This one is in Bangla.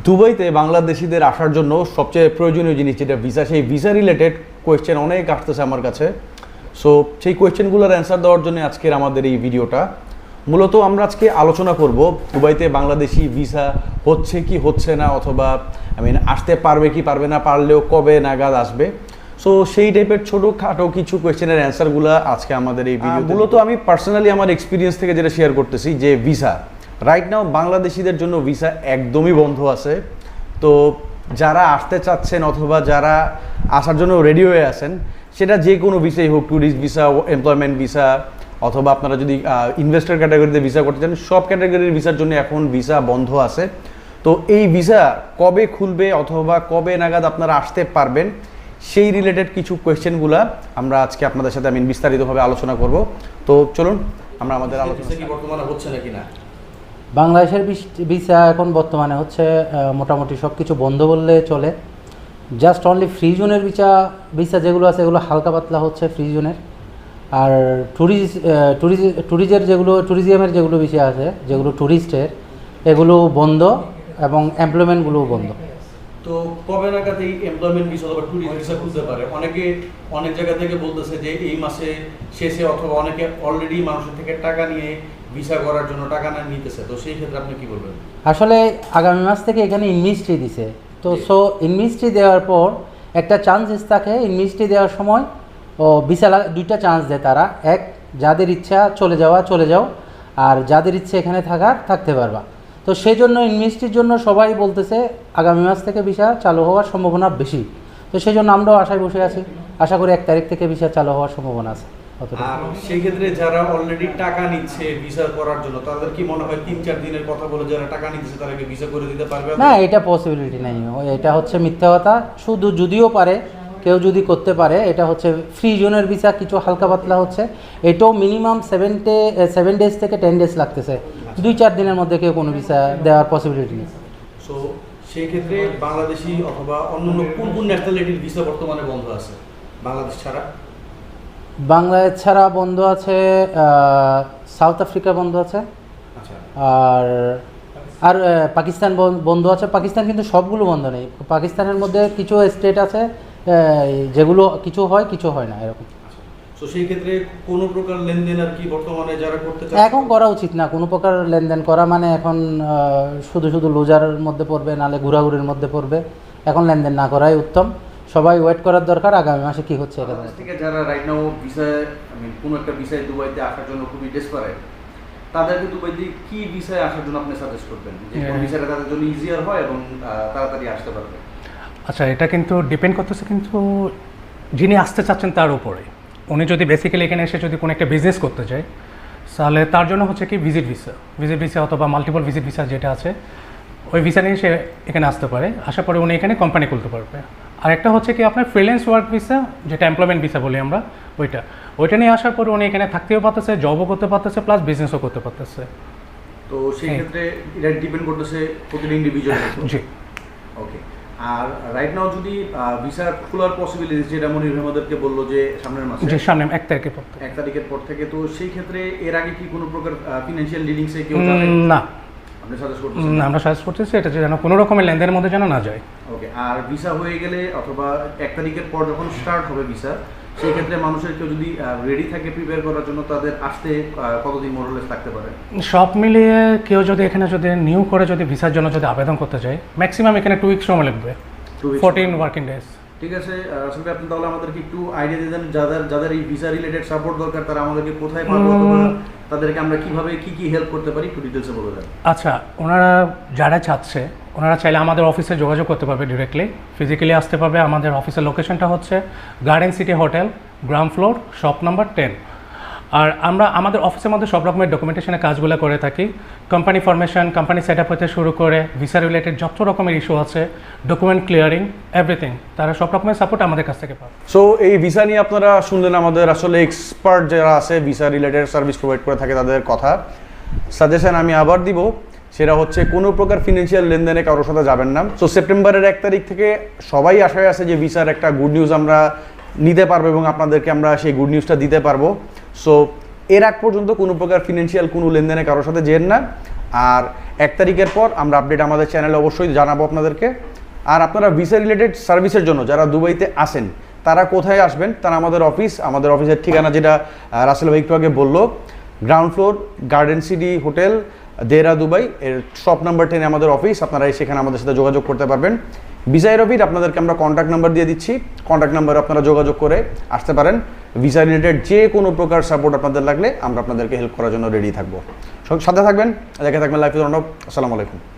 দুবাইতে বাংলাদেশিদের আসার জন্য সবচেয়ে প্রয়োজনীয় জিনিস যেটা ভিসা, সেই ভিসা রিলেটেড কোয়েশ্চেন অনেক আসতেছে আমার কাছে। সো সেই কোয়েশ্চেনগুলোর অ্যান্সার দেওয়ার জন্য আজকের আমাদের এই ভিডিওটা। মূলত আমরা আজকে আলোচনা করব দুবাইতে বাংলাদেশি ভিসা হচ্ছে কি হচ্ছে না, অথবা আসতে পারবে কি পারবে না, পারলেও কবে নাগাদ আসবে। সো সেই টাইপের ছোটোখাটো কিছু কোয়েশ্চেনের অ্যান্সারগুলো আজকে আমাদের এই ভিডিও। মূলত আমি পার্সোনালি আমার এক্সপিরিয়েন্স থেকে যেটা শেয়ার করতেছি যে ভিসা রাইট নাও বাংলাদেশিদের জন্য ভিসা একদমই বন্ধ আছে। তো যারা আসতে চাচ্ছেন অথবা যারা আসার জন্য রেডি হয়ে আছেন, সেটা যে কোনো ভিসাই হোক, ট্যুরিস্ট ভিসা, এমপ্লয়মেন্ট ভিসা, অথবা আপনারা যদি ইনভেস্টর ক্যাটাগরিতে ভিসা করতে চান, সব ক্যাটাগরির ভিসার জন্য এখন ভিসা বন্ধ আছে। তো এই ভিসা কবে খুলবে অথবা কবে নাগাদ আপনারা আসতে পারবেন, সেই রিলেটেড কিছু কোয়েশ্চেনগুলো আমরা আজকে আপনাদের সাথে বিস্তারিতভাবে আলোচনা করব। তো চলুন আমরা আমাদের আলোচনা কি বর্তমানে হচ্ছে নাকি না। বাংলাদেশের ভিসা এখন বর্তমানে হচ্ছে মোটামুটি সব কিছু বন্ধ বললে চলে। জাস্ট অনলি ফ্রি জোনের ভিসা যেগুলো আছে এগুলো হালকা পাতলা হচ্ছে ফ্রি জোনের। আর ট্যুরিজমের যেগুলো ভিসা আছে, যেগুলো ট্যুরিস্টের, এগুলো বন্ধ এবং এমপ্লয়মেন্টগুলোও বন্ধ। তো কবে নাগাদ এই এমপ্লয়মেন্ট ভিসা অথবা ট্যুরিস্ট ভিসা খুলতে পারে? অনেকে অনেক জায়গা থেকে বলতেছে যে এই মাসে শেষে, অথবা অনেকে অলরেডি মানুষের থেকে টাকা নিয়ে ভিসা করার জন্য টাকা না নিতেছে। তো সেই ক্ষেত্রে আপনি কি বলবেন? আসলে আগামী মাস থেকে এখানে ইনমিস্ট্রি দিছে। তো ইনমিস্ট্রি দেওয়ার পর একটা চান্সেস থাকে, ইনমিস্ট্রি দেওয়ার সময় ভিসা দুইটা চান্স দেয় তারা। এক, যাদের ইচ্ছা চলে যাও, আর যাদের ইচ্ছে এখানে থাকতে পারবা। তো সেই জন্য ইনমিস্ট্রির জন্য সবাই বলতেছে আগামী মাস থেকে ভিসা চালু হওয়ার সম্ভাবনা বেশি। তো সেই জন্য আমরাও আশায় বসে আছি, আশা করি 1 তারিখ থেকে ভিসা চালু হওয়ার সম্ভাবনা আছে। আর সেই ক্ষেত্রে যারা অলরেডি টাকা নিচ্ছে ভিসা করার জন্য, তাদের কি মনে হয় 3-4 দিনের কথা বলে যারা টাকা নিচ্ছে তাদেরকে ভিসা করে দিতে পারবে? না, এটা পসিবিলিটি নেই, এটা হচ্ছে মিথ্যা কথা। শুধু যদিও পারে, কেউ যদি করতে পারে, এটা হচ্ছে ফ্রি জোনের ভিসা কিছু হালকা পাতলা হচ্ছে। এটাও মিনিমাম 7 ডেজ থেকে 10 ডেজ লাগতেছে। 2-4 দিনের মধ্যে কেউ কোনো ভিসা দেওয়ার পসিবিলিটি নেই। সো সেই ক্ষেত্রে বাংলাদেশি অথবা অন্যান্য কোন ন্যাশনালিটির ভিসা বর্তমানে বন্ধ আছে বাংলাদেশ ছাড়া? বাংলাদেশ ছাড়া বন্ধ আছে, সাউথ আফ্রিকা বন্ধ আছে, আর পাকিস্তান বন্ধ আছে। পাকিস্তান কিন্তু সবগুলো বন্ধ নেই, পাকিস্তানের মধ্যে কিছু স্টেট আছে যেগুলো কিছু হয় কিছু হয় না, এরকম। তো সেই ক্ষেত্রে কোনো প্রকার লেনদেন আর কি বর্তমানে যারা করতে চায় এখন করা উচিত না। কোনো প্রকার লেনদেন করা মানে এখন শুধু লুজারের মধ্যে পড়বে, নাহলে ঘোরাঘুরির মধ্যে পড়বে। এখন লেনদেন না করাই উত্তম। সবাই ওয়েট করার দরকার আগামী মাসে কি হচ্ছে। থেকে যারা রাইট নাও ভিসা কোনো একটা ভিসায় দুবাইতে আসার জন্য খুবই ডেসপারেট, তাদেরকে দুবাইতে কি ভিসায় আসার জন্য আপনি সাজেস্ট করবেন যে কোন ভিসাটা তাদের জন্য ইজিয়ার হয় এবং তাড়াতাড়ি আসতে পারবে? আচ্ছা, এটা কিন্তু ডিপেন্ড করতেছে কিন্তু যিনি আসতে চাচ্ছেন তার উপরে। উনি যদি বেসিক্যালি এখানে এসে যদি কোনো একটা বিজনেস করতে চায়, তাহলে তার জন্য হচ্ছে কি ভিজিট ভিসা অথবা মাল্টিপল ভিজিট ভিসা যেটা আছে, ওই ভিসা নিয়ে সে এখানে আসতে পারে। আসার পরে উনি এখানে কোম্পানি খুলতে পারবে। আর একটা হচ্ছে কি আপনার ফ্রিল্যান্স ওয়ার্ক ভিসা, যেটা এমপ্লয়মেন্ট ভিসা বলি আমরা, ওইটা নিয়ে আসার পরে উনি এখানে থাকতেও পারতেছে, জবও করতে পারতেছে, প্লাস বিজনেসও করতে পারতেছে। তো সেই ক্ষেত্রে এটা ডিপেন্ড করতেছে প্রতিটি ইন্ডিভিজুয়াল। জি, ওকে। আর রাইট নাও যদি ভিসা খোলার পসিবিলিটি, যেটা মনির আমাদেরকে বললো যে সামনের মাসে, জি সামনে 1 তারিখের পর থেকে, তো সেই ক্ষেত্রে এর আগে কি কোনো প্রকার ফিনান্সিয়াল ডিলিংসে কেউ যাবে না? আমরা সাজেস্ট করতেছি এটা যেন কোনো রকমের লেনদেনের মধ্যে যেন না যায়। ওকে। আর ভিসা হয়ে গেলে অথবা 1 তারিখের পর যখন স্টার্ট হবে ভিসা, সেই ক্ষেত্রে মানুষের কেউ যদি রেডি থাকে প্রিপেয়ার করার জন্য, তাদের আসতে কতদিন মোরলেস থাকতে পারে? সব মিলিয়ে কেউ যদি এখানে যদি নিউ করে যদি ভিসার জন্য যদি আবেদন করতে চায়, ম্যাক্সিমাম এখানে 2 উইকস সময় লাগবে, 14 ওয়ার্কিং ডেজ। ঠিক আছে রাসেল ভাই, আপনি তাহলে আমাদেরকে একটু আইডিয়া দিয়ে দেন, যাদের এই ভিসা রিলেটেড সাপোর্ট দরকার তারা আমাদেরকে কোথায় পাবো, তাদেরকে আমরা কিভাবে কি হেল্প করতে পারি, একটু ডিটেলসে বলে দেন। আচ্ছা, ওনারা যারা চাচ্ছে ওনারা চাইলে আমাদের অফিসে যোগাযোগ করতে পারবে, ডিরেক্টলি ফিজিক্যালি আসতে পারবে। আমাদের অফিসের লোকেশনটা হচ্ছে garden City hotel, ground floor, shop number 10। আর আমরা আমাদের অফিসের মধ্যে সব রকমের ডকুমেন্টেশনের কাজগুলো করে থাকি। Company formation, company set up হতে শুরু করে ভিসা রিলেটেড যত রকমের ইস্যু আছে, ডকুমেন্ট ক্লিয়ারিং, এভরিথিং, তারা সব রকমের সাপোর্ট আমাদের কাছ থেকে পাবে। সো এই ভিসা নিয়ে আপনারা শুনলেন আমাদের আসলে এক্সপার্ট যারা আছে ভিসা রিলেটেড সার্ভিস প্রোভাইড করে থাকে তাদের কথা। সাজেশন আমি আবার দিব, সেটা হচ্ছে কোনো প্রকার ফিনান্সিয়াল লেনদেনে কারোর সাথে যাবেন না। সো সেপ্টেম্বরের 1 তারিখ থেকে সবাই আশায় আছে যে ভিসার একটা গুড নিউজ আমরা নিতে পারবো এবং আপনাদেরকে আমরা সেই গুড নিউজটা দিতে পারবো। সো এর আগ পর্যন্ত কোনো প্রকার ফিনান্সিয়াল কোনো লেনদেনে কারোর সাথে যেন না। আর 1 তারিখের পর আমরা আপডেট আমাদের চ্যানেলে অবশ্যই জানাবো আপনাদেরকে। আর আপনারা ভিসা রিলেটেড সার্ভিসের জন্য যারা দুবাইতে আসেন তারা কোথায় আসবেন, তারা আমাদের অফিসের ঠিকানা যেটা রাসেল ভাই একটু আগে বললো, ground floor Garden City hotel Deira Dubai এর শপ নাম্বার 10 আমাদের অফিস। আপনারা সেখানে আমাদের সাথে যোগাযোগ করতে পারবেন। ভিসা এরোবিট আপনাদেরকে আমরা কন্ট্যাক্ট নাম্বার দিয়ে দিচ্ছি, কন্ট্যাক্ট নাম্বারে আপনারা যোগাযোগ করে আসতে পারেন। ভিসা রিলেটেড যে কোনো প্রকার সাপোর্ট আপনাদের লাগলে আমরা আপনাদেরকে হেল্প করার জন্য রেডি থাকবো। সাথে থাকবেন, দেখে থাকবেন লাইফ। আসসালামু আলাইকুম।